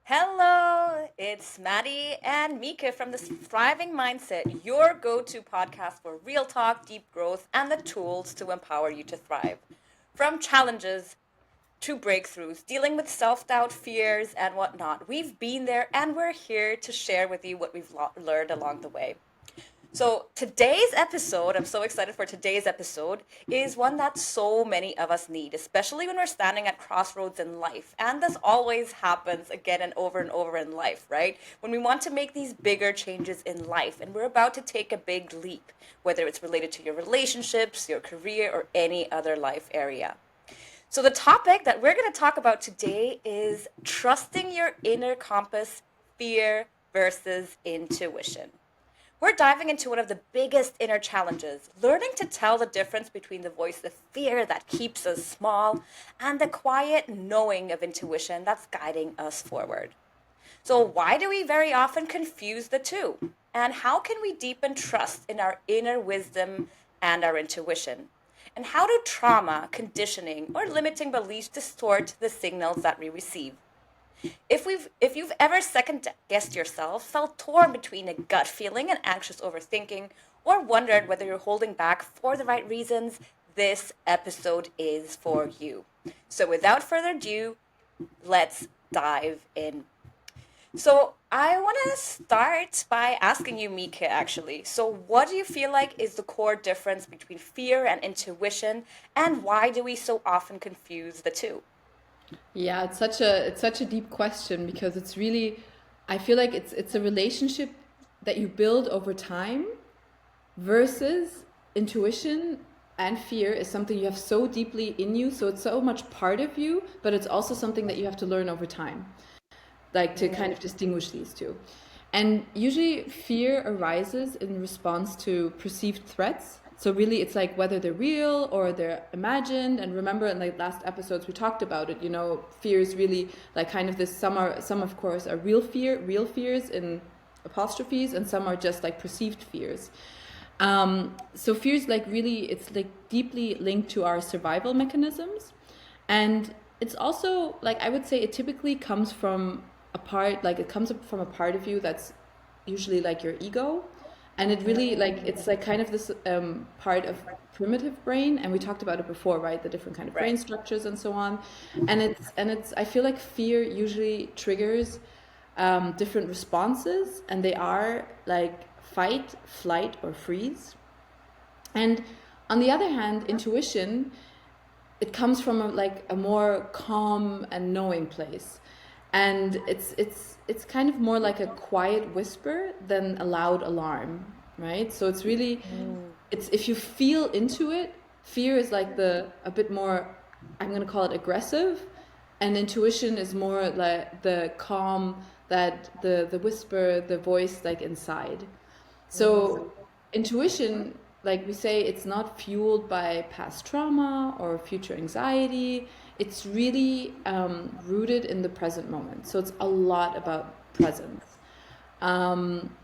Hello, it's Maddie and Mika from the Thriving Mindset, your go to podcast for real talk, deep growth, and the tools to empower you to thrive. From challenges to breakthroughs, dealing with self doubt, fears, and whatnot, we've been there and we're here to share with you what we've learned along the way. So, today's episode, I'm so excited for today's episode, is one that so many of us need, especially when we're standing at crossroads in life. And this always happens again and over in life, right? When we want to make these bigger changes in life and we're about to take a big leap, whether it's related to your relationships, your career, or any other life area. So, the topic that we're going to talk about today is trusting your inner compass, fear versus intuition. We're diving into one of the biggest inner challenges, learning to tell the difference between the voice of fear that keeps us small and the quiet knowing of intuition that's guiding us forward. So, why do we very often confuse the two? And how can we deepen trust in our inner wisdom and our intuition? And how do trauma, conditioning, or limiting beliefs distort the signals that we receive? If you've ever second guessed yourself, felt torn between a gut feeling and anxious overthinking, or wondered whether you're holding back for the right reasons, this episode is for you. So without further ado, let's dive in. So I want to start by asking you, Mika, actually. So what do you feel like is the core difference between fear and intuition, and why do we so often confuse the two? Yeah, it's such a deep question because it's really I feel like it's a relationship that you build over time versus intuition and fear is something you have so deeply in you, so it's so much part of you, but it's also something that you have to learn over time, like to kind of distinguish these two. And usually fear arises in response to perceived threats. So really it's like whether they're real or they're imagined. And remember in like last episodes we talked about it, fear is really like kind of this some of course are real fears in apostrophes, and some are just like perceived fears. So fears like really it's like deeply linked to our survival mechanisms. And it's also like I would say it typically comes from it comes from a part of you that's usually like your ego, and it really like it's like kind of this part of primitive brain, and we talked about it before, right? The different kind of Right. brain structures and so on. And it's I feel like fear usually triggers different responses, and they are like fight, flight, or freeze. And on the other hand, intuition, it comes from a more calm and knowing place, and it's kind of more like a quiet whisper than a loud alarm, right? So it's really it's if you feel into it, fear is like the a bit more, I'm going to call it aggressive, and intuition is more like the calm, that the whisper, the voice like inside. So intuition, like we say, it's not fueled by past trauma or future anxiety. It's really rooted in the present moment. So it's a lot about presence. Um,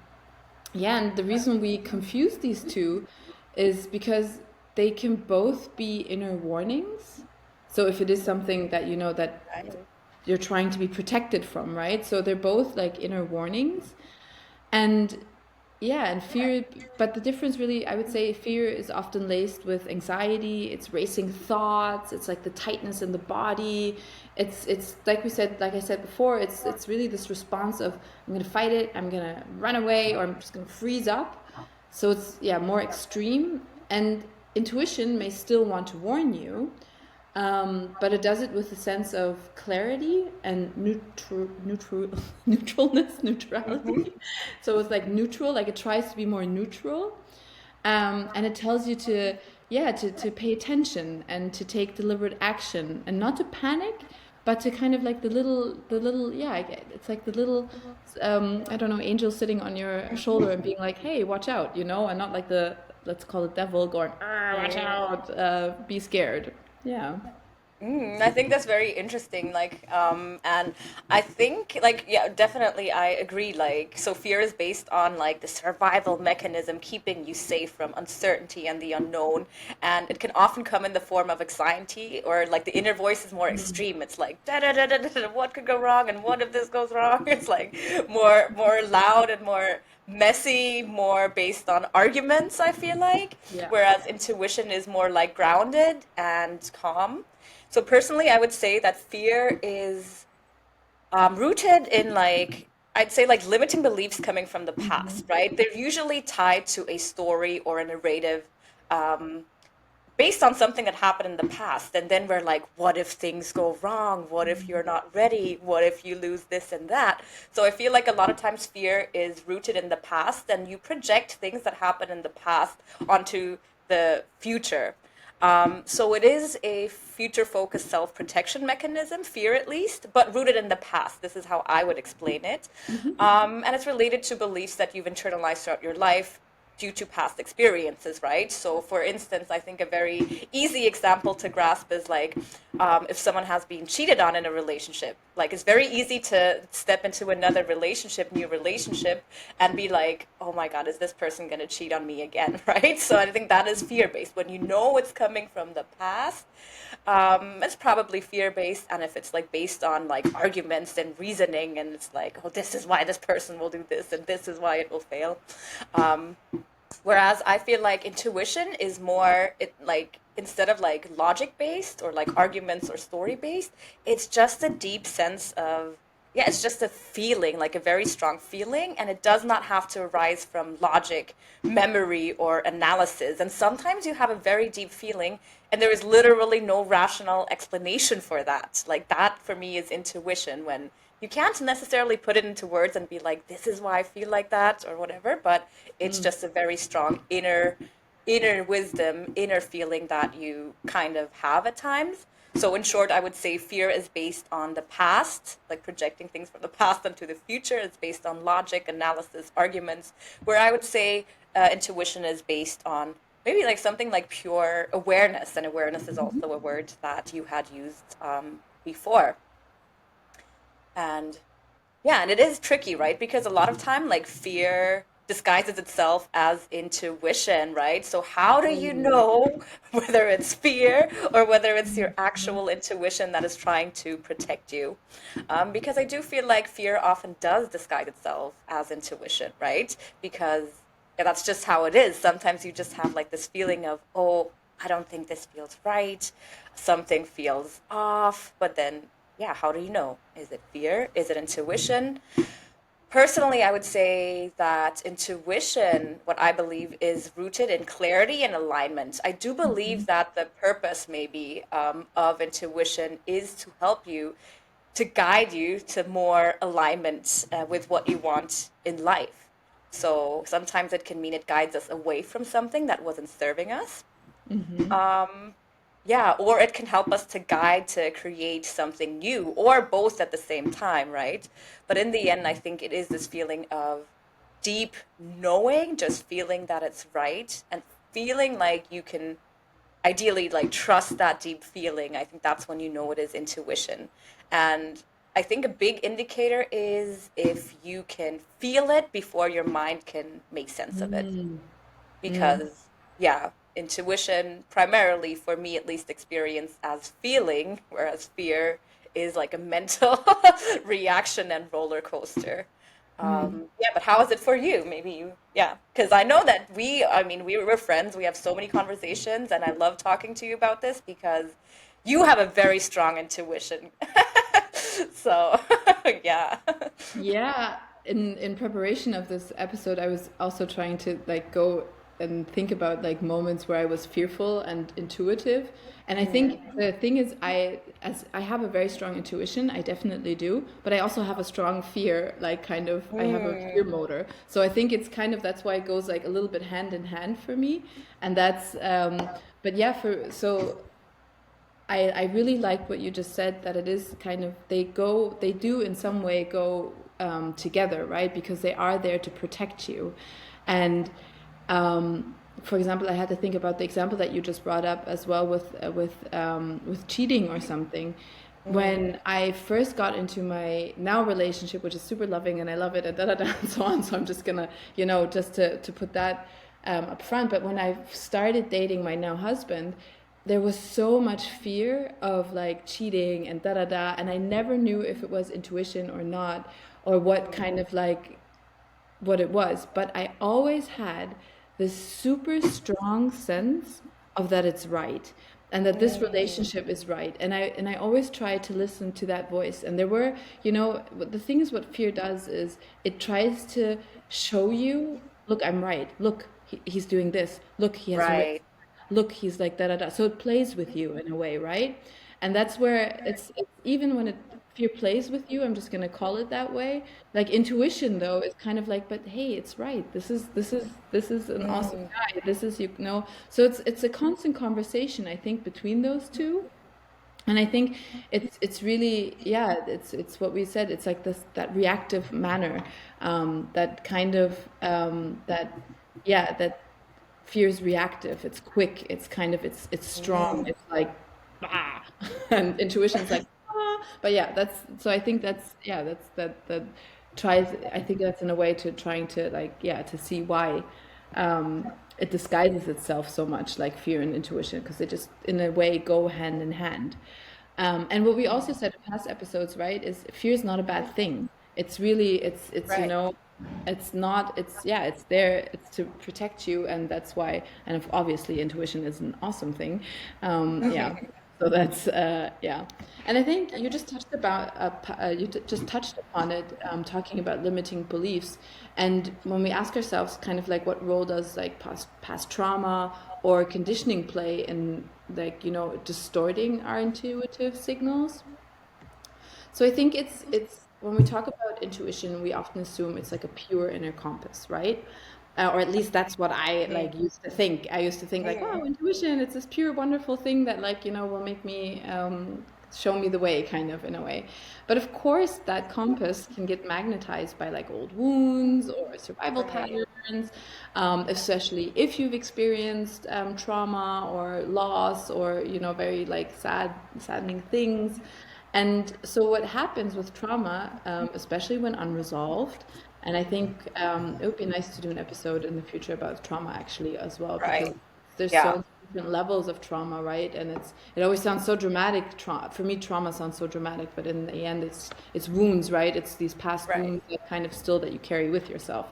yeah, and the reason we confuse these two is because they can both be inner warnings. So if it is something that you know that Right. you're trying to be protected from, right? So they're both like inner warnings. And yeah, and fear, but the difference really, I would say fear is often laced with anxiety, it's racing thoughts, it's like the tightness in the body. It's like we said, like I said before, it's really this response of I'm gonna fight it, I'm gonna run away, or I'm just gonna freeze up. So it's yeah, more extreme. And intuition may still want to warn you, but it does it with a sense of clarity and neutralness, neutrality. So it's like neutral, like it tries to be more neutral, and it tells you to yeah to pay attention and to take deliberate action and not to panic, but to kind of like the little yeah it's like the little I don't know, angel sitting on your shoulder and being like, hey, watch out, and not like the, let's call it, devil going, "Ah, watch out, be scared." Yeah. I think that's very interesting. And I think, like, yeah, definitely, I agree. Like, so fear is based on like the survival mechanism, keeping you safe from uncertainty and the unknown. And it can often come in the form of anxiety, or like the inner voice is more Mm. extreme. It's like, da da da da da, what could go wrong, and what if this goes wrong? It's like more loud and more messy, more based on arguments, I feel like. Yeah. Whereas intuition is more like grounded and calm. So personally, I would say that fear is rooted in like, I'd say like limiting beliefs coming from the Hmm. past, right? They're usually tied to a story or a narrative um, based on something that happened in the past. And then we're like, what if things go wrong? What if you're not ready? What if you lose this and that? So I feel like a lot of times fear is rooted in the past, and you project things that happened in the past onto the future. So it is a future focused self protection mechanism, fear at least, but rooted in the past. This is how I would explain it. Hmm. And it's related to beliefs that you've internalized throughout your life due to past experiences, right? So, for instance, I think a very easy example to grasp is like if someone has been cheated on in a relationship. Like, it's very easy to step into another relationship, new relationship, and be like, oh my God, is this person going to cheat on me again, right? So, I think that is fear based. When you know it's coming from the past, it's probably fear based. And if it's like based on like arguments and reasoning, and it's like, oh, this is why this person will do this, and this is why it will fail. Um, Whereas I feel like intuition is more it like instead of like logic based or like arguments or story based, it's just a deep sense of yeah, it's just a feeling, like a very strong feeling, and it does not have to arise from logic, memory, or analysis. And sometimes you have a very deep feeling, and there is literally no rational explanation for that. Like that for me is intuition when you can't necessarily put it into words and be like, this is why I feel like that or whatever, but it's Mm. just a very strong inner wisdom, inner feeling that you kind of have at times. So in short, I would say fear is based on the past, like projecting things from the past into the future. It's based on logic, analysis, arguments, where I would say intuition is based on maybe like something like pure awareness, and awareness is also a word that you had used before. And yeah, and it is tricky, right? Because a lot of time, like fear disguises itself as intuition, right? So how do you Totally. know whether it's fear or whether it's your actual intuition that is trying to protect you? Because I do feel like fear often does disguise itself as intuition, right? Because yeah, that's just how it is. Sometimes you just have like this feeling of, oh, I don't think this feels right. Something feels off, but then yeah, how do you know? Is it fear? Is it intuition? Personally, I would say that intuition, what I believe, is rooted in clarity and alignment. I do believe that the purpose, maybe, of intuition is to help you, to guide you to more alignment with what you want in life. So sometimes it can mean it guides us away from something that wasn't serving us. Hmm. Um, yeah, or it can help us to guide to create something new, or both at the same time, right? But in the end, I think it is this feeling of deep knowing, just feeling that it's right, and feeling like you can ideally like trust that deep feeling. I think that's when you know it is intuition. And I think a big indicator is if you can feel it before your mind can make sense of it, Mm. Mm. because yeah, intuition primarily for me at least experience as feeling, whereas fear is like a mental reaction and roller coaster. Mm. Yeah, but how is it for you? Maybe you, yeah, because I know that I mean, we're friends. We have so many conversations, and I love talking to you about this because you have a very strong intuition. So, yeah. Yeah, in preparation of this episode, I was also trying to like go and think about like moments where I was fearful and intuitive. And I think the thing is I have a very strong intuition, I definitely do, but I also have a strong fear, like kind of I have a fear Mm. motor. So I think it's kind of that's why it goes like a little bit hand in hand for me. And that's but yeah, for so I really like what you just said that it is kind of they do in some way go together, right? Because they are there to protect you. And for example, I had to think about the example that you just brought up as well with cheating or something. When I first got into my now relationship, which is super loving and I love it and da da da and so on, so I'm just gonna, just to put that up front. But when I started dating my now husband, there was so much fear of like cheating and da da da, and I never knew if it was intuition or not, or what kind of like what it was, but I always had this super strong sense of that it's right and that this relationship is right. And I always tried to listen to that voice. And there were, the thing is, what fear does is it tries to show you, look, I'm right. Look, he's doing this. Look, he has a red. Right. Look, he's like da da da. So it plays with you in a way, right? And that's where it's even when it fear plays with you, I'm just gonna call it that way. Like intuition though is kind of like, but hey, it's right. This is an awesome guy. This is So it's a constant conversation, I think, between those two. And I think it's really, yeah, it's what we said. It's like this that reactive manner, that kind of that yeah, that fear is reactive. It's quick. It's kind of it's strong. It's like ah, and intuition's like ah. But yeah, that's so. I think that's yeah. That's that tries. I think that's in a way to trying to like yeah to see why it disguises itself so much like fear and intuition because they just in a way go hand in hand. And what we also said in past episodes, right, is fear is not a bad thing. It's really it's Right. it's not it's yeah it's there it's to protect you, and that's why, and obviously intuition is an awesome thing. Yeah, so that's yeah. And I think you just touched about just touched upon it, talking about limiting beliefs. And when we ask ourselves kind of like what role does like past trauma or conditioning play in like distorting our intuitive signals. So I think it's when we talk about intuition, we often assume it's like a pure inner compass, right? Or at least that's what I like used to think. I used to think like, wow, intuition, it's this pure, wonderful thing that like will make me show me the way, kind of in a way. But of course, that compass can get magnetized by like old wounds or survival Right. patterns, especially if you've experienced trauma or loss or very like saddening things. And so, what happens with trauma, especially when unresolved, and I think it would be nice to do an episode in the future about trauma actually as well, because Right. there's so Yeah. many different levels of trauma, right? And it always sounds so dramatic. For me, trauma sounds so dramatic, but in the end, it's wounds, right? It's these past Right. wounds that kind of still that you carry with yourself.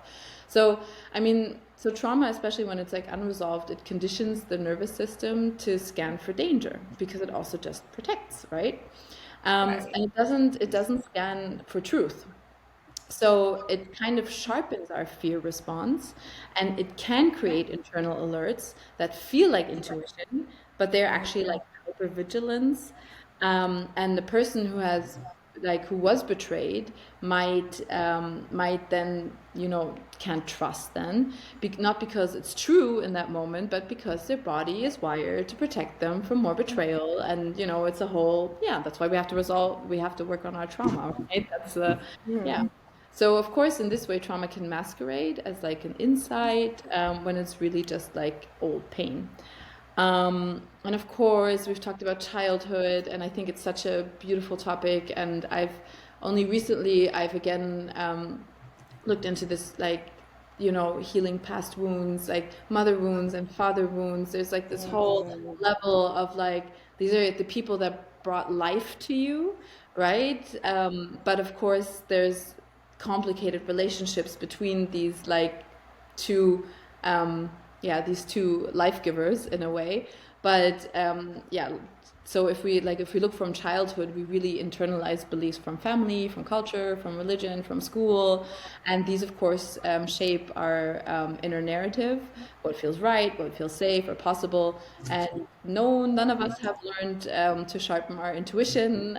So, I mean, so trauma, especially when it's like unresolved, it conditions the nervous system to scan for danger because it also just protects, right? Right. And it doesn't scan for truth. So it kind of sharpens our fear response, and it can create internal alerts that feel like intuition, but they're actually like hypervigilance. And the person who was betrayed might then can't trust then, not because it's true in that moment, but because their body is wired to protect them from more betrayal. And it's a whole yeah. That's why we have to work on our trauma, right? That's yeah. So of course, in this way, trauma can masquerade as like an insight when it's really just like old pain. And of course, we've talked about childhood, and I think it's such a beautiful topic. And I've again looked into this, like, healing past wounds, like mother wounds and father wounds. There's like this whole level of like, these are the people that brought life to you, right? But of course, there's complicated relationships between these like two yeah these two life givers in a way, but yeah, so if we look from childhood, we really internalize beliefs from family, from culture, from religion, from school, and these of course shape our inner narrative, what feels right, what feels safe or possible. And no, none of us have learned to sharpen our intuition.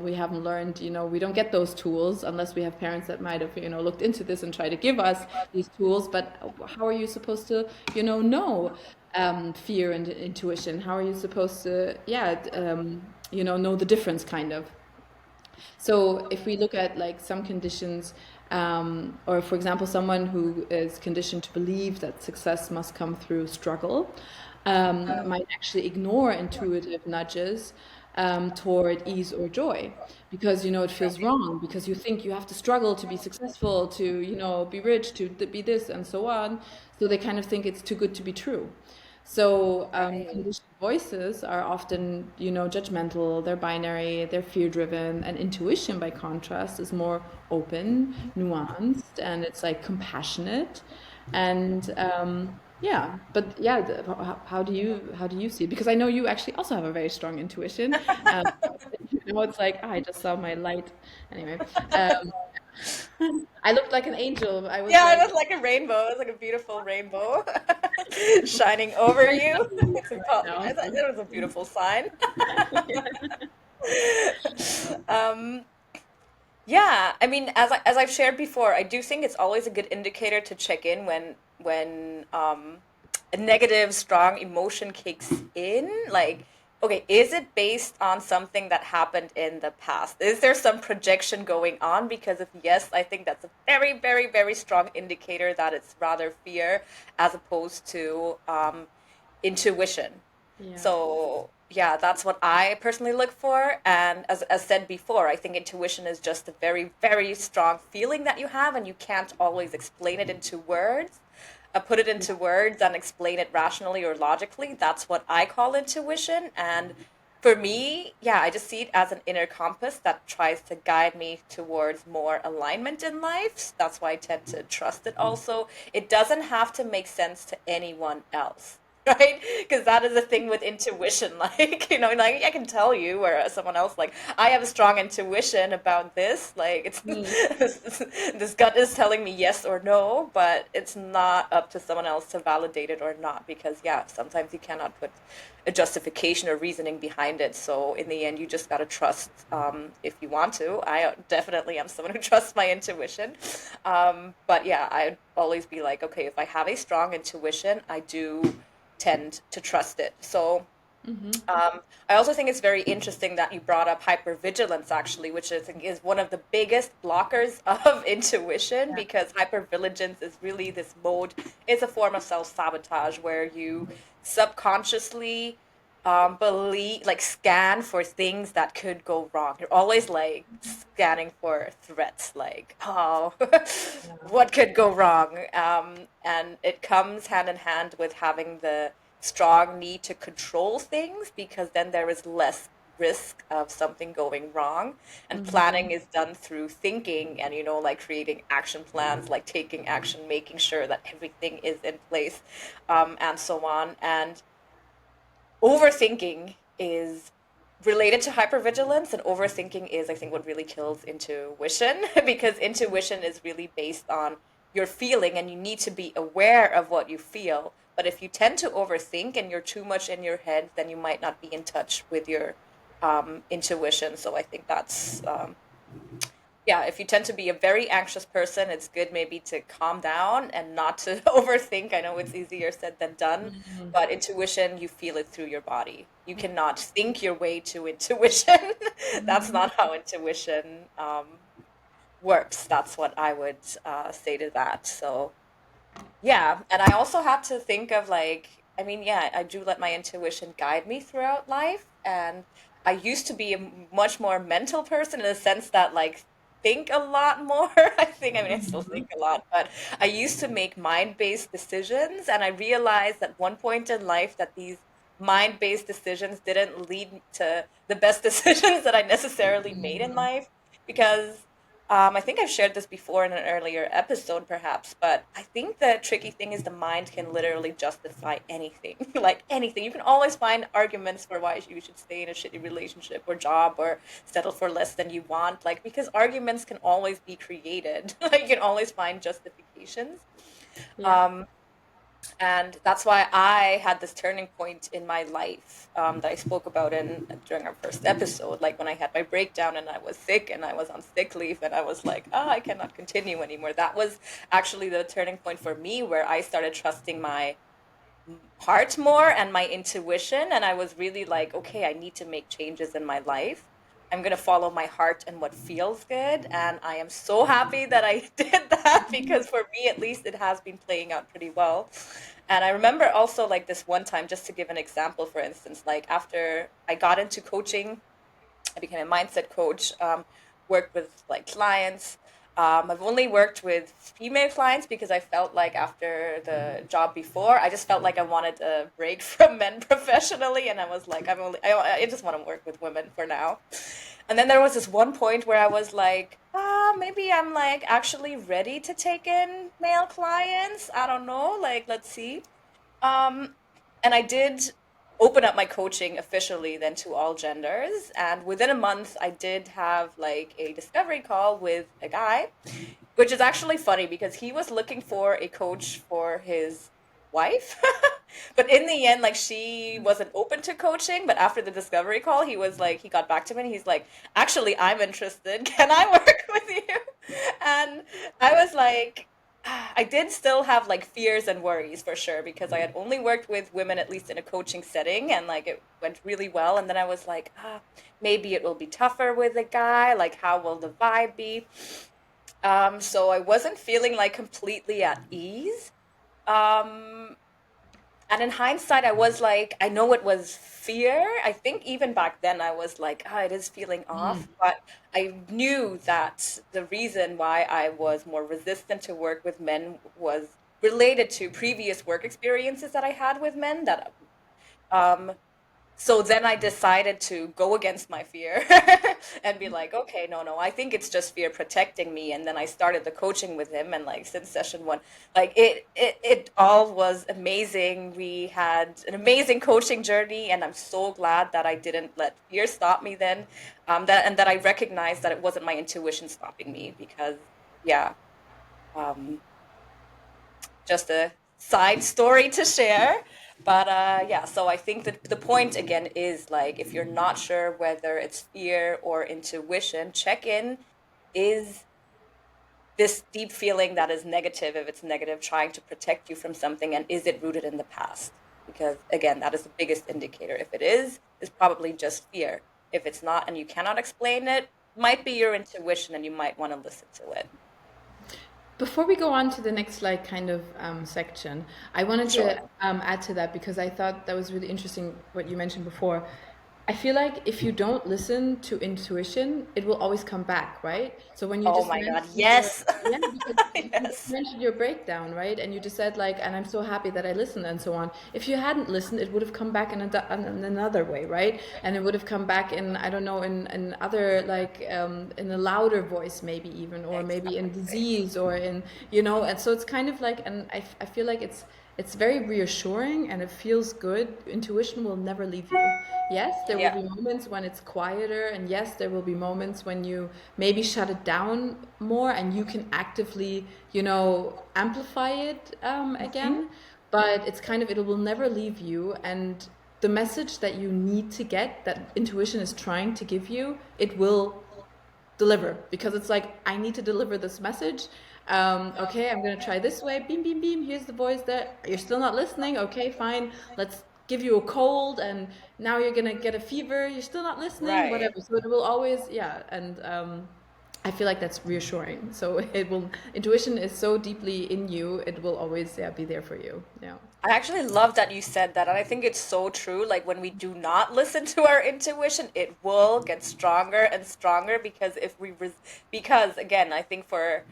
We haven't learned, we don't get those tools unless we have parents that might have, looked into this and try to give us these tools. But how are you supposed to, know fear and intuition? How are you supposed to, yeah, know the difference, kind of? So if we look at like some conditions, or for example, someone who is conditioned to believe that success must come through struggle, might actually ignore intuitive nudges toward ease or joy because it feels wrong because you think you have to struggle to be successful, to be rich, to be this and so on. So they kind of think it's too good to be true. So Right. conditioned voices are often, judgmental, they're binary, they're fear-driven, and intuition, by contrast, is more open, nuanced, and it's like compassionate. And yeah, but yeah, how do you see it? Because I know you actually also have a very strong intuition. Um, it's like, I just saw my light. Anyway, um, I looked like an angel. I was Yeah, it like, was like a rainbow. It was like a beautiful rainbow shining over very you. sunny It's a, right now. I thought it was a beautiful sign. um, yeah, I mean, as I've shared before, I do think it's always a good indicator to check in when a negative, strong emotion kicks in. Like, okay, is it based on something that happened in the past? Is there some projection going on? Because if yes, I think that's a very, very, very strong indicator that it's rather fear as opposed to intuition. Yeah. So yeah, that's what I personally look for. And as said before, I think intuition is just a very, very strong feeling that you have, and you can't always explain it into words. Put it into words and explain it rationally or logically. That's what I call intuition. And for me, yeah, I just see it as an inner compass that tries to guide me towards more alignment in life. That's why I tend to trust it also. It doesn't have to make sense to anyone else. Right? Because that is the thing with intuition. Like, like I can tell you, whereas someone else, like, I have a strong intuition about this. Like, it's Mm. this gut is telling me yes or no, but it's not up to someone else to validate it or not. Because, yeah, sometimes you cannot put a justification or reasoning behind it. So, in the end, you just got to trust if you want to. I definitely am someone who trusts my intuition. But yeah, I'd always be like, okay, if I have a strong intuition, I do tend to trust it. So I also think it's very interesting that you brought up hypervigilance, actually, which I think is one of the biggest blockers of intuition Yeah. because hypervigilance is really this mode, it's a form of self sabotage where you subconsciously believe, like, scan for things that could go wrong. You're always like scanning for threats, like, oh, what could go wrong? And it comes hand in hand with having the strong need to control things because then there is less risk of something going wrong. And Hmm. planning is done through thinking and, like creating action plans, like taking action, making sure that everything is in place, and so on. And overthinking is related to hypervigilance, and overthinking is, I think, what really kills intuition because intuition is really based on your feeling and you need to be aware of what you feel. But if you tend to overthink and you're too much in your head, then you might not be in touch with your intuition. So I think that's yeah, if you tend to be a very anxious person, it's good maybe to calm down and not to overthink. I know it's easier said than done, but intuition, you feel it through your body. You cannot think your way to intuition. That's not how intuition works. That's what I would say to that. So, yeah. And I also had to think of, like, I mean, yeah, I do let my intuition guide me throughout life. And I used to be a much more mental person in the sense that, like, think a lot more. I mean, I still think a lot, but I used to make mind-based decisions. And I realized at one point in life that these mind-based decisions didn't lead to the best decisions that I necessarily made in life because I think I've shared this before in an earlier episode, perhaps, but I think the tricky thing is the mind can literally justify anything, like anything. You can always find arguments for why you should stay in a shitty relationship or job or settle for less than you want, like because arguments can always be created. Like you can always find justifications. Yeah. Um, and that's why I had this turning point in my life that I spoke about in during our first episode. Like when I had my breakdown and I was sick and I was on sick leave and I was like, I cannot continue anymore. That was actually the turning point for me where I started trusting my heart more and my intuition. And I was really like, okay, I need to make changes in my life. I'm going to follow my heart and what feels good. And I am so happy that I did that because for me, at least, it has been playing out pretty well. And I remember also like this one time, just to give an example, for instance, like after I got into coaching, I became a mindset coach, worked with like clients. I've only worked with female clients because I felt like after the job before, I just felt like I wanted a break from men professionally, and I was like, I just want to work with women for now. And then there was this one point where I was like, maybe I'm like actually ready to take in male clients. I don't know, like let's see. Um, and I did open up my coaching officially then to all genders. And within a month, I did have like a discovery call with a guy, which is actually funny because he was looking for a coach for his wife. But in the end, like she wasn't open to coaching. But after the discovery call, he was like, he got back to me and he's like, actually, I'm interested. Can I work with you? And I was like, I did still have like fears and worries for sure because I had only worked with women, at least in a coaching setting, and like it went really well. And then I was like, maybe it will be tougher with a guy. Like, how will the vibe be? So I wasn't feeling like completely at ease. Um, and in hindsight, I was like, I know it was fear. I think even back then, I was like, it is feeling off. But I knew that the reason why I was more resistant to work with men was related to previous work experiences that I had with men that um so then I decided to go against my fear and be like, okay, no, I think it's just fear protecting me. And then I started the coaching with him, and like since session one, like it all was amazing. We had an amazing coaching journey, and I'm so glad that I didn't let fear stop me then. That I recognized that it wasn't my intuition stopping me because yeah, um, just a side story to share. But yeah, so I think that the point again is like if you're not sure whether it's fear or intuition, check in. Is this deep feeling that is negative, if it's negative, trying to protect you from something, and is it rooted in the past? Because again, that is the biggest indicator. If it is, it's probably just fear. If it's not and you cannot explain it, might be your intuition and you might want to listen to it. Before we go on to the next like kind of section, I wanted to Sure. add to that because I thought that was really interesting what you mentioned before. I feel like if you don't listen to intuition, it will always come back, right? So when you Oh just my God, mentioned your, yes. yeah, because you just Yes. mentioned your breakdown, right? And you just said like, and I'm so happy that I listened and so on. If you hadn't listened, it would have come back in another way, right? And it would have come back in, I don't know, in other like in a louder voice maybe even, or maybe in Exactly. disease or in, and so it's kind of like, and I feel like it's very reassuring and it feels good. Intuition will never leave you. Yes, there will Yeah. be moments when it's quieter, and yes, there will be moments when you maybe shut it down more and you can actively, amplify it Mhm. again. But it's kind of, it will never leave you. And the message that you need to get, that intuition is trying to give you, it will deliver because it's like I need to deliver this message. Okay, I'm gonna try this way. Beam, beam, beam. Here's the voice that you're still not listening. Okay, fine. Let's give you a cold, and now you're gonna get a fever. You're still not listening. Right. Whatever. So it will always, yeah. And I feel like that's reassuring. So it will. Intuition is so deeply in you. It will always, yeah, be there for you. Yeah. I actually love that you said that. And I think it's so true. Like when we do not listen to our intuition, it will get stronger and stronger because because again, I think for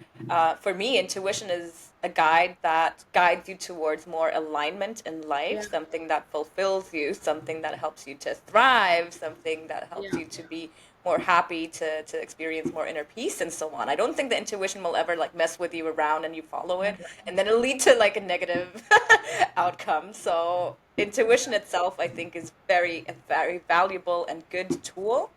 me, intuition is a guide that guides you towards more alignment in life, Yeah. something that fulfills you, something that helps you to thrive, something that helps Yeah. you to be more happy to experience more inner peace and so on. I don't think the intuition will ever like mess with you around and you follow it and then it'll lead to like a negative outcome. So intuition itself, I think, is a very valuable and good tool.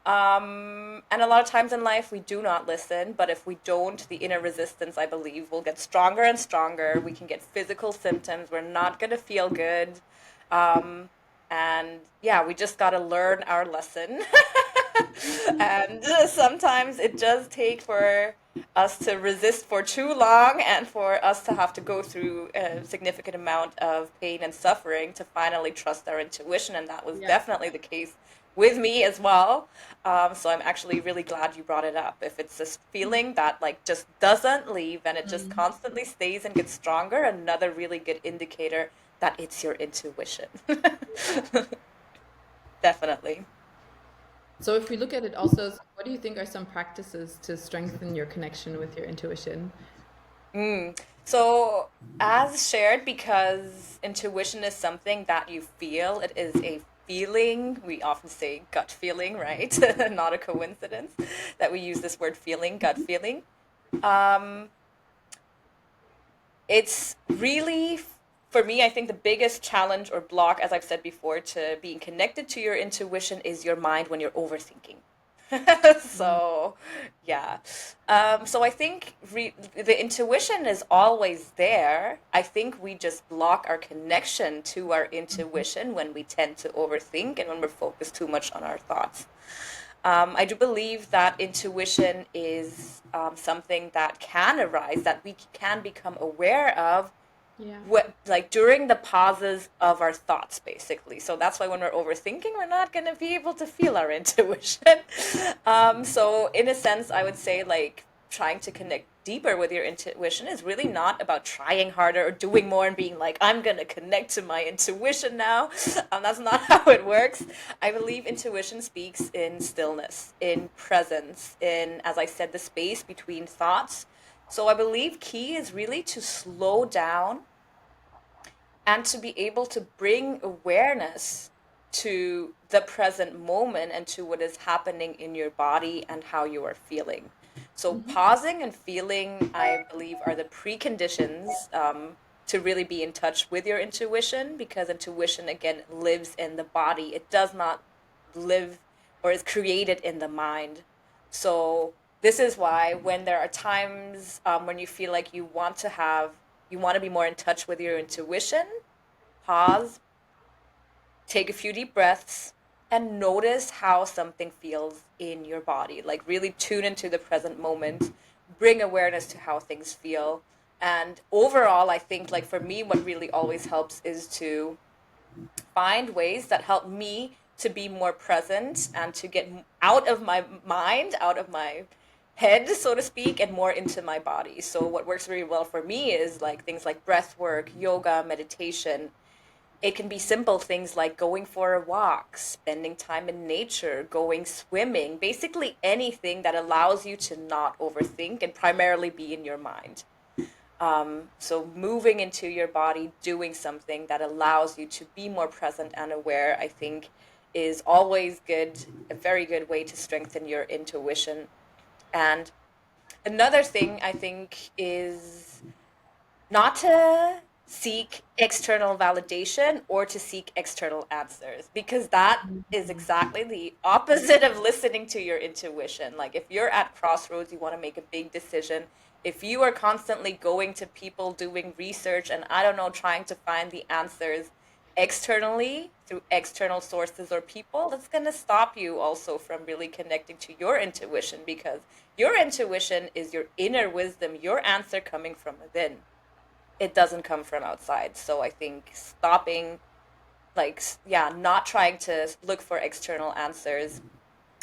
And a lot of times in life we do not listen, but if we don't, the inner resistance, I believe, will get stronger and stronger. We can get physical symptoms. We're not going to feel good. Um, and yeah, we just got to learn our lesson. And sometimes it does take for us to resist for too long and for us to have to go through a significant amount of pain and suffering to finally trust our intuition. And that was Yeah. definitely the case with me as well. So I'm actually really glad you brought it up. If it's this feeling that like just doesn't leave and it just Mm. constantly stays and gets stronger, another really good indicator that it's your intuition. Definitely. So if we look at it also, what do you think are some practices to strengthen your connection with your intuition? So, as shared, because intuition is something that you feel, it is a feeling. We often say gut feeling, right? Not a coincidence that we use this word feeling, gut feeling. Um, it's really, for me, I think the biggest challenge or block, as I've said before, to being connected to your intuition is your mind when you're overthinking. Mm. So, yeah. So I think the intuition is always there. I think we just block our connection to our intuition when we tend to overthink and when we're focused too much on our thoughts. I do believe that intuition is something that can arise, that we can become aware of Yeah. like during the pauses of our thoughts, basically. So that's why when we're overthinking, we're not going to be able to feel our intuition. So in a sense, I would say like trying to connect deeper with your intuition is really not about trying harder or doing more and being like, I'm going to connect to my intuition now. That's not how it works. I believe intuition speaks in stillness, in presence, in, as I said, the space between thoughts. So I believe key is really to slow down and to be able to bring awareness to the present moment and to what is happening in your body and how you are feeling. So, pausing and feeling, I believe, are the preconditions to really be in touch with your intuition, because intuition, again, lives in the body. It does not live or is created in the mind. So, this is why when there are times when you feel like you want to be more in touch with your intuition, pause, take a few deep breaths, and notice how something feels in your body. Like, really tune into the present moment, bring awareness to how things feel. And overall, I think, like, for me, what really always helps is to find ways that help me to be more present and to get out of my mind, out of my head, so to speak, and more into my body. So, what works really well for me is like things like breath work, yoga, meditation. It can be simple things like going for a walk, spending time in nature, going swimming, basically anything that allows you to not overthink and primarily be in your mind. So, moving into your body, doing something that allows you to be more present and aware, I think, is always good, a very good way to strengthen your intuition. And another thing I think is not to seek external validation or to seek external answers, because that is exactly the opposite of listening to your intuition. Like, if you're at crossroads, you want to make a big decision, if you are constantly going to people doing research and, I don't know, trying to find the answers externally through external sources or people, that's going to stop you also from really connecting to your intuition, because your intuition is your inner wisdom, your answer coming from within. It doesn't come from outside. So I think stopping, like, yeah, not trying to look for external answers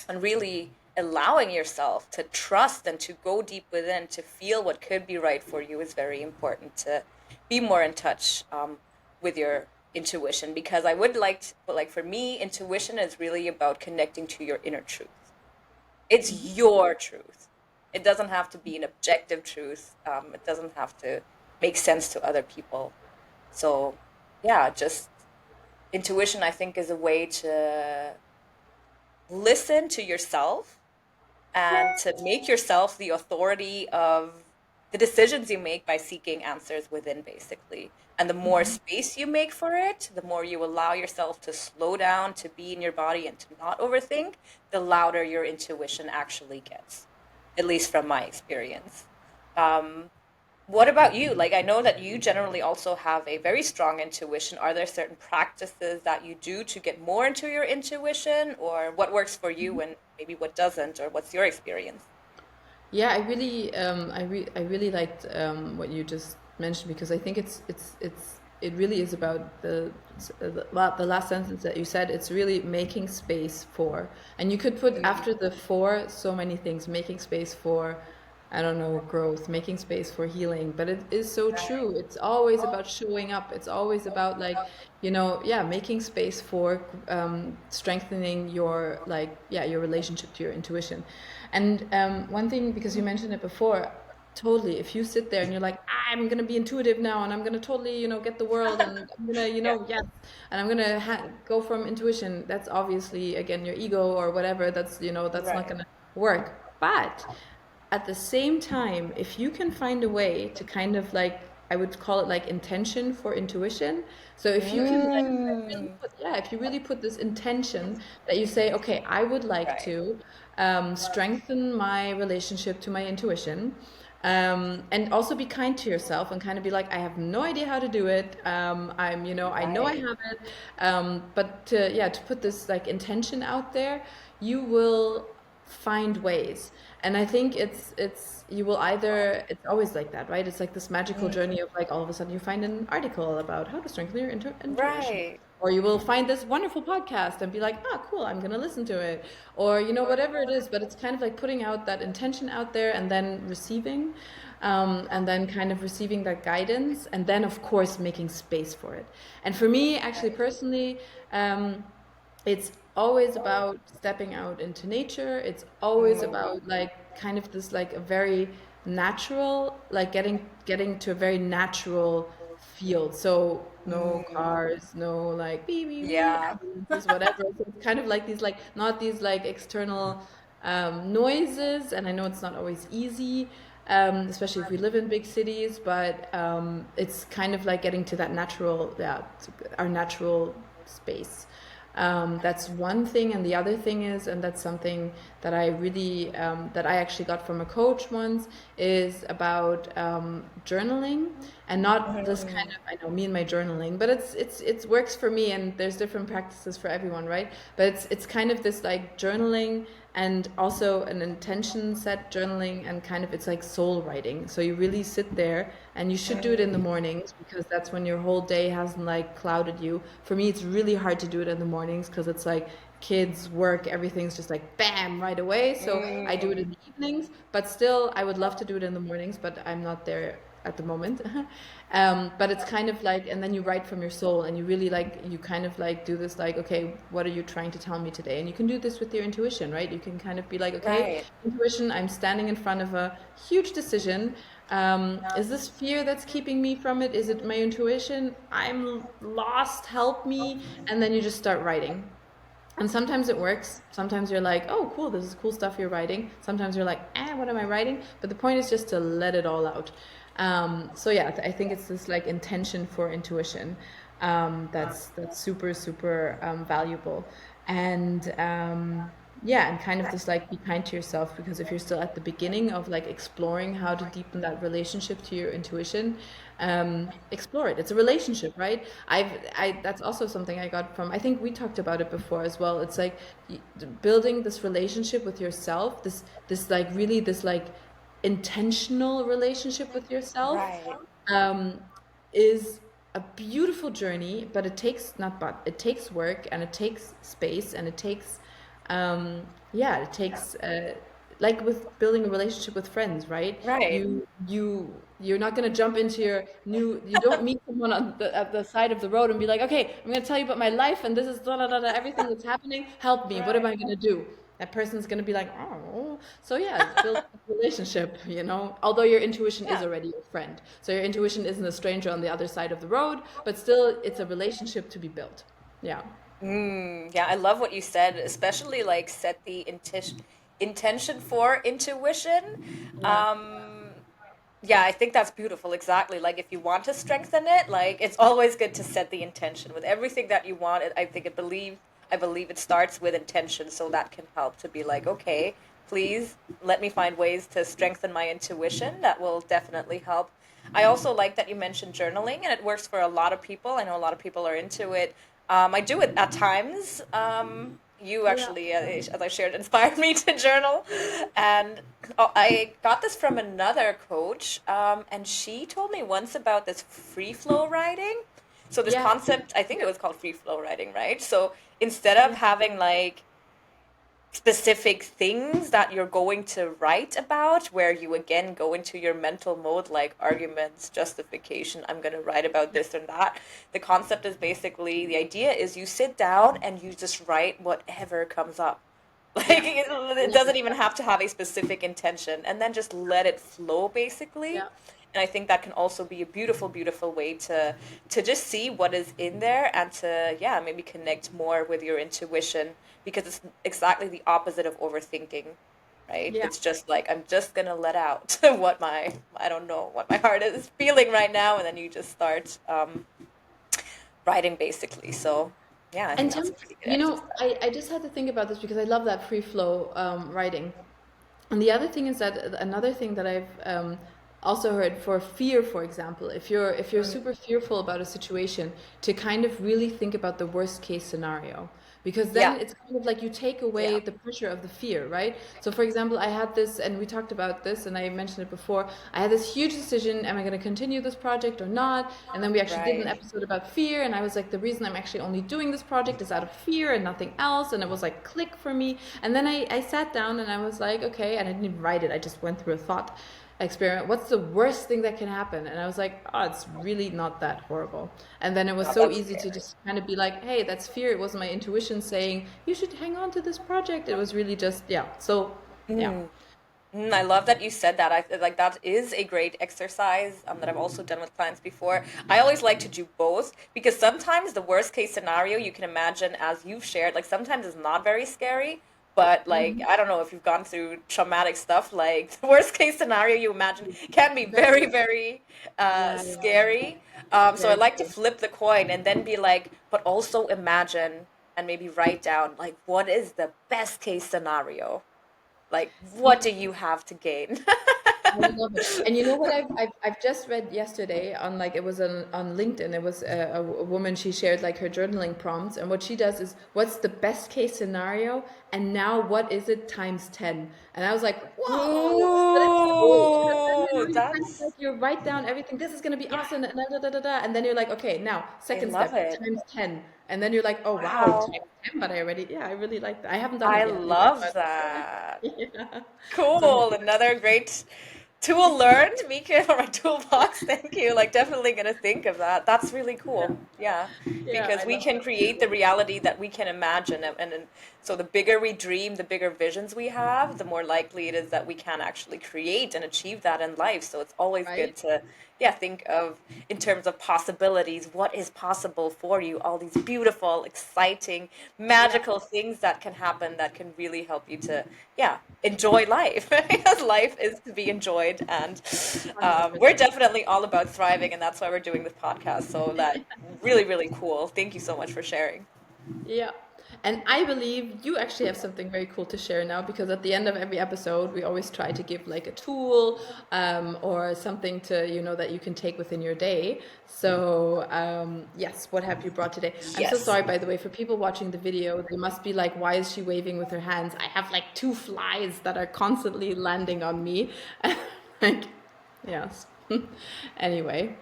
and really allowing yourself to trust and to go deep within to feel what could be right for you is very important to be more in touch with your intuition. Because I would like to, but like for me, intuition is really about connecting to your inner truth. It's your truth. It doesn't have to be an objective truth. It doesn't have to make sense to other people. So, yeah, just intuition, I think, is a way to listen to yourself and to make yourself the authority of the decisions you make by seeking answers within, basically. And the more space you make for it, the more you allow yourself to slow down, to be in your body, and to not overthink, the louder your intuition actually gets, at least from my experience. Um, what about you? Like, I know that you generally also have a very strong intuition. Are there certain practices that you do to get more into your intuition, or what works for you and maybe what doesn't, or what's your experience? Yeah, I really liked what you just mentioned, because I think it's it really is about the last sentence that you said. It's really making space for, and you could put after the for so many things, making space for, I don't know, growth, making space for healing. But it is so true. It's always about showing up. It's always about like, yeah, making space for strengthening your like, yeah, your relationship to your intuition. And one thing, because you mentioned it before, totally. If you sit there and you're like, I'm gonna be intuitive now, and I'm gonna totally, get the world, and I'm gonna, Yeah. yes, and I'm gonna go from intuition. That's obviously again your ego or whatever. That's not Right. gonna work. But at the same time, if you can find a way to kind of like, I would call it like intention for intuition. So if you can like really Mm. put, yeah, if you really put this intention that you say, okay, I would like Right. to strengthen my relationship to my intuition. And also be kind to yourself and kind of be like, I have no idea how to do it. I know I Right. have it. But to put this like intention out there, you will find ways. And I think it's you will either, it's always like that, right? It's like this magical journey of like all of a sudden you find an article about how to strengthen your intuition. Right. Or you will find this wonderful podcast and be like, ah, cool, I'm gonna listen to it. Or whatever it is, but it's kind of like putting out that intention out there and then receiving, and then kind of receiving that guidance, and then of course making space for it. And for me, actually personally, it's always about stepping out into nature. It's always about like kind of this like a very natural, like getting to a very natural field. So no cars, no like beep beep beep, Yeah. ambulances, whatever. So it's kind of like these like not these like external noises. And I know it's not always easy, especially if we live in big cities. But it's kind of like getting to that natural, yeah, our natural space. That's one thing, and the other thing is, and that's something that I really that I actually got from a coach once, is about journaling, and not this kind of, I know me and my journaling, but it works for me, and there's different practices for everyone, right? But it's kind of this like journaling, and also an intention set journaling, and kind of it's like soul writing. So you really sit there, and you should do it in the mornings because that's when your whole day hasn't like clouded you. For me, it's really hard to do it in the mornings because it's like kids, work, everything's just like bam right away. So I do it in the evenings, but still I would love to do it in the mornings, but I'm not there at the moment. But it's kind of like, and then you write from your soul, and you really like, you kind of like do this like, okay, what are you trying to tell me today? And you can do this with your intuition, right? You can kind of be like, okay, Right. intuition, I'm standing in front of a huge decision. Is this fear that's keeping me from it? Is it my intuition? I'm lost, help me. And then you just start writing. And sometimes it works. Sometimes you're like, oh, cool, this is cool stuff you're writing. Sometimes you're like, what am I writing? But the point is just to let it all out. So yeah, I think it's this like intention for intuition, that's super, super valuable. And yeah, and kind of just like be kind to yourself, because if you're still at the beginning of like exploring how to deepen that relationship to your intuition, explore it. It's a relationship, right? That's also something I got from, I think we talked about it before as well. It's like building this relationship with yourself, this like really this like intentional relationship with yourself, Right. um, is a beautiful journey, but it takes not but it takes work, and it takes space, and it takes yeah, it takes like with building a relationship with friends, right? Right. You're not gonna jump into your new. You don't meet someone on at the side of the road and be like, okay, I'm gonna tell you about my life, and this is da da da da, everything that's happening. Help me. What am I gonna do? That person's gonna be like, oh. So yeah, it's build a relationship, Although your intuition is Yeah. already your friend, so your intuition isn't a stranger on the other side of the road, but still, it's a relationship to be built. Yeah. Yeah, I love what you said, especially like set the intention for intuition. Yeah. Yeah, I think that's beautiful. Exactly. Like if you want to strengthen it, like it's always good to set the intention with everything that you want. I think I believe it starts with intention, so that can help to be like, okay, please let me find ways to strengthen my intuition. That will definitely help. I also like that you mentioned journaling, and it works for a lot of people. I know a lot of people are into it. I do it at times. You Yeah. actually, as I shared, inspired me to journal. And I got this from another coach, and she told me once about this free flow writing. So this Yeah, concept, I think it was called free flow writing, right? So instead of yeah, having like specific things that you're going to write about, where you again go into your mental mode, like arguments, justification, I'm going to write about this and that. The concept is basically, the idea is you sit down and you just write whatever comes up. Like yeah. I it love doesn't it. even have to have a specific intention, and then just let it flow basically. Yeah, And I think that can also be a beautiful, beautiful way to just see what is in there and to, yeah, maybe connect more with your intuition, because it's exactly the opposite of overthinking, right? yeah. It's just like, I'm just gonna let out what my, I don't know, what my heart is feeling right now, and then you just start writing basically. So yeah, I think And tell that's me, a pretty good exercise. I just had to think about this because I love that free flow writing. And the other thing is that another thing that I've also heard for fear, for example, if you're super fearful about a situation, to kind of really think about the worst case scenario, because then Yeah, it's kind of like you take away yeah, the pressure of the fear, right? So, for example, I had this, and we talked about this, and I mentioned it before. I had this huge decision: am I going to continue this project or not? And then we actually did an right. episode about fear, and I was like, the reason I'm actually only doing this project is out of fear and nothing else, and it was like click for me. And then I sat down and I was like, okay, and I didn't even write it. I just went through a thought experiment. What's the worst thing that can happen? And I was like, oh, it's really not that horrible. And then it was Not so that easy to scary. just kind of be like, hey, that's fear. It wasn't my intuition saying you should hang on to this project. It was really just, yeah. So, yeah. Mm. I love that you said that. I like that is a great exercise that I've also done with clients before. I always like to do both, because sometimes the worst case scenario you can imagine, as you've shared, like sometimes is not very scary, but like Hmm. I don't know if you've gone through traumatic stuff, like the worst case scenario you imagine can be very, Very, very yeah, yeah, scary. So I very like to scary. flip the coin and then be like, but also imagine and maybe write down like what is the best case scenario? Like, what do you have to gain? I love it. And you know what I've just read yesterday on, like, it was on LinkedIn. It was a woman. She shared like her journaling prompts, and what she does is, what's the best case scenario, and now what is it times 10? And I was like, whoa, that is cool, because then Ooh, you kind of like that's, you write down everything. This is gonna be yeah, awesome, and da, da, da, da, da. And then you're like, okay, now I second love step it. times 10, and then you're like, oh wow, Wow. times 10. But I already, yeah, I really like that. I haven't done I it yet either, love but that. yeah. So Cool. Another great tool learned, Mika, from my toolbox. Thank you. Like, definitely gonna think of that. That's really yeah, cool. Yeah, yeah, because I we love can that. create the reality that we can imagine, and so the bigger we dream, the bigger visions we have, the more likely it is that we can actually create and achieve that in life. So it's always good Right? to, yeah, think of in terms of possibilities. What is possible for you? All these beautiful, exciting, Yeah, magical things that can happen that can really help you to, yeah, enjoy life, because life is to be enjoyed. And 100%. we're definitely all about thriving, and that's why we're doing this podcast. So that really, really cool. Thank you so much for sharing. Yeah. And I believe you actually have something very cool to share now, because at the end of every episode, we always try to give like a tool or something to, that you can take within your day. So, yes, what have you brought today? I'm so Yes. sorry, by the way, for people watching the video. They must be like, why is she waving with her hands? I have like two flies that are constantly landing on me. Like, yes. Anyway.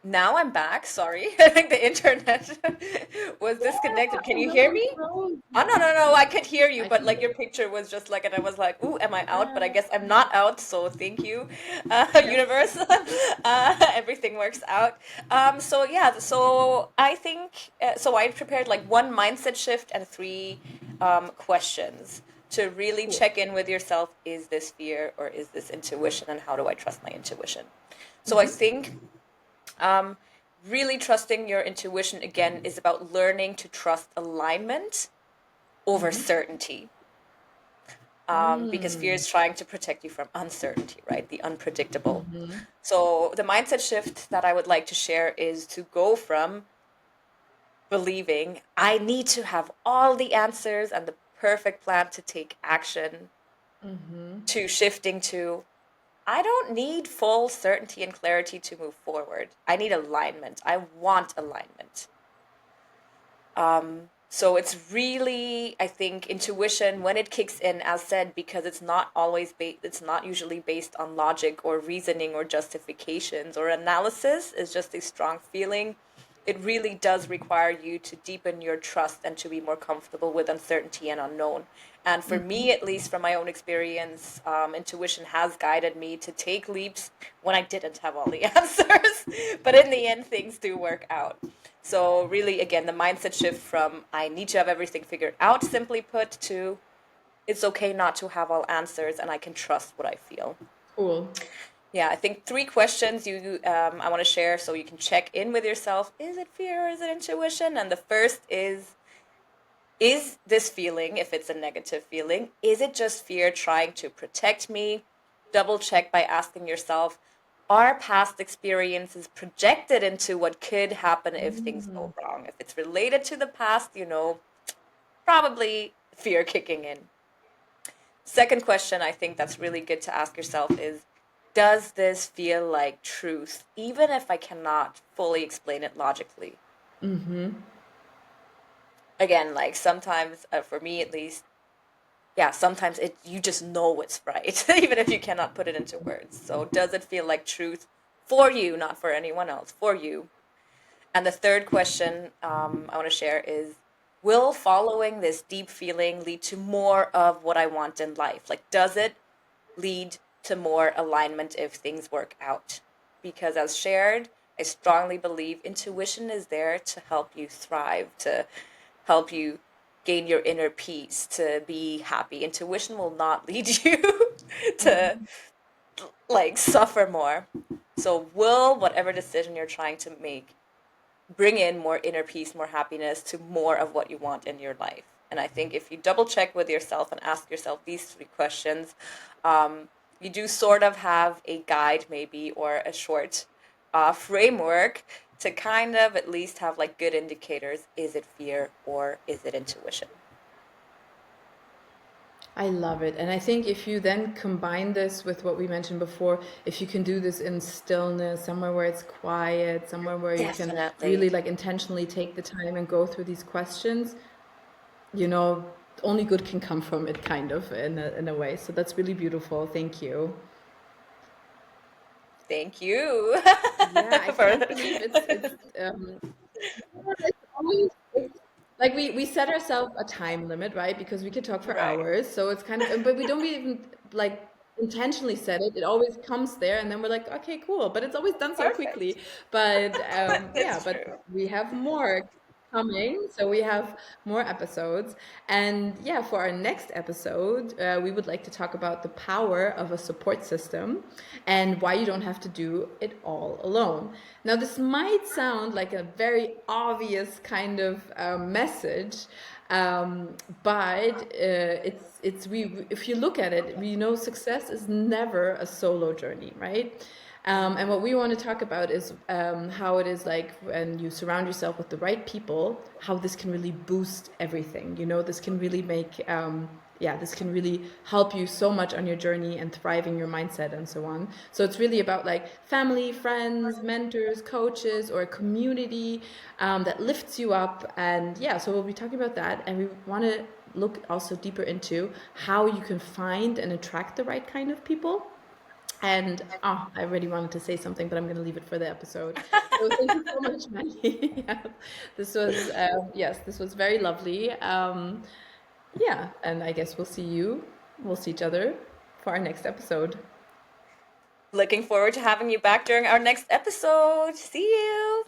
Now I'm back. Sorry. I think the internet was Yeah, disconnected. Can and you then hear you me? froze. Oh, no, no, no. I could hear you, I but can like hear your picture was just like, and I was like, ooh, am I out? But I you. guess I'm not out. So thank you, Yes. universe. Everything works out. So yeah, so I think, so I prepared like one mindset shift and three questions to really Cool. check in with yourself. Is this fear or is this intuition? And how do I trust my intuition? So I Hmm. think um, really trusting your intuition again is about learning to trust alignment over Hmm. certainty. Because fear Mm. is trying to protect you from uncertainty, right? The unpredictable. Hmm. So, the mindset shift that I would like to share is to go from believing I need to have all the answers and the perfect plan to take action Hmm. to shifting to I don't need full certainty and clarity to move forward. I need alignment. I want alignment. So it's really, I think, intuition when it kicks in, as said, because it's not always it's not usually based on logic or reasoning or justifications or analysis. It's just a strong feeling. It really does require you to deepen your trust and to be more comfortable with uncertainty and unknown. And for me, at least from my own experience, intuition has guided me to take leaps when I didn't have all the answers. But in the end, things do work out. So really, again, the mindset shift from I need to have everything figured out, simply put, to it's okay not to have all answers and I can trust what I feel. Cool. Yeah, I think three questions I want to share so you can check in with yourself. Is it fear or is it intuition? And the first is this feeling, if it's a negative feeling, is it just fear trying to protect me? Double check by asking yourself, are past experiences projected into what could happen if things go wrong? If it's related to the past, probably fear kicking in. Second question I think that's really good to ask yourself is, does this feel like truth, even if I cannot fully explain it logically? Again, like sometimes, for me at least, yeah, sometimes you just know it's right, even if you cannot put it into words. So does it feel like truth for you, not for anyone else, for you? And the third question I want to share is, will following this deep feeling lead to more of what I want in life? Like, does it lead to more alignment if things work out? Because as shared, I strongly believe intuition is there to help you thrive, to help you gain your inner peace, to be happy. Intuition will not lead you to like suffer more. So will whatever decision you're trying to make bring in more inner peace, more happiness, to more of what you want in your life? And I think if you double check with yourself and ask yourself these three questions, you do sort of have a guide, maybe, or a short framework to kind of at least have like good indicators. Is it fear or is it intuition? I love it. And I think if you then combine this with what we mentioned before, if you can do this in stillness, somewhere where it's quiet, somewhere where you can Definitely. really like intentionally take the time and go through these questions, you know, only good can come from it, kind of, in a way. So that's really beautiful. Thank you. Thank you. Yeah, I For can't believe it's always it's, like we set ourselves a time limit, right? Because we could talk for right. hours. So it's kind of, but we don't even like intentionally set it. It always comes there, and then we're like, okay, cool. But it's always done so Perfect. quickly. But yeah, It's but true. we have more coming. So we have more episodes. And yeah, for our next episode, we would like to talk about the power of a support system and why you don't have to do it all alone. Now, this might sound like a very obvious kind of message, but it's we if you look at it, we know success is never a solo journey, right? And what we want to talk about is how it is like when you surround yourself with the right people, how this can really boost everything. You know, this can really make, yeah, this can really help you so much on your journey and thriving your mindset and so on. So it's really about like family, friends, mentors, coaches, or a community that lifts you up. And yeah, so we'll be talking about that. And we want to look also deeper into how you can find and attract the right kind of people. And oh, I really wanted to say something, but I'm going to leave it for the episode. So thank you so much, Maggie. Yeah, this was yes, this was very lovely. Yeah, and I guess we'll see each other for our next episode. Looking forward to having you back during our next episode. See you.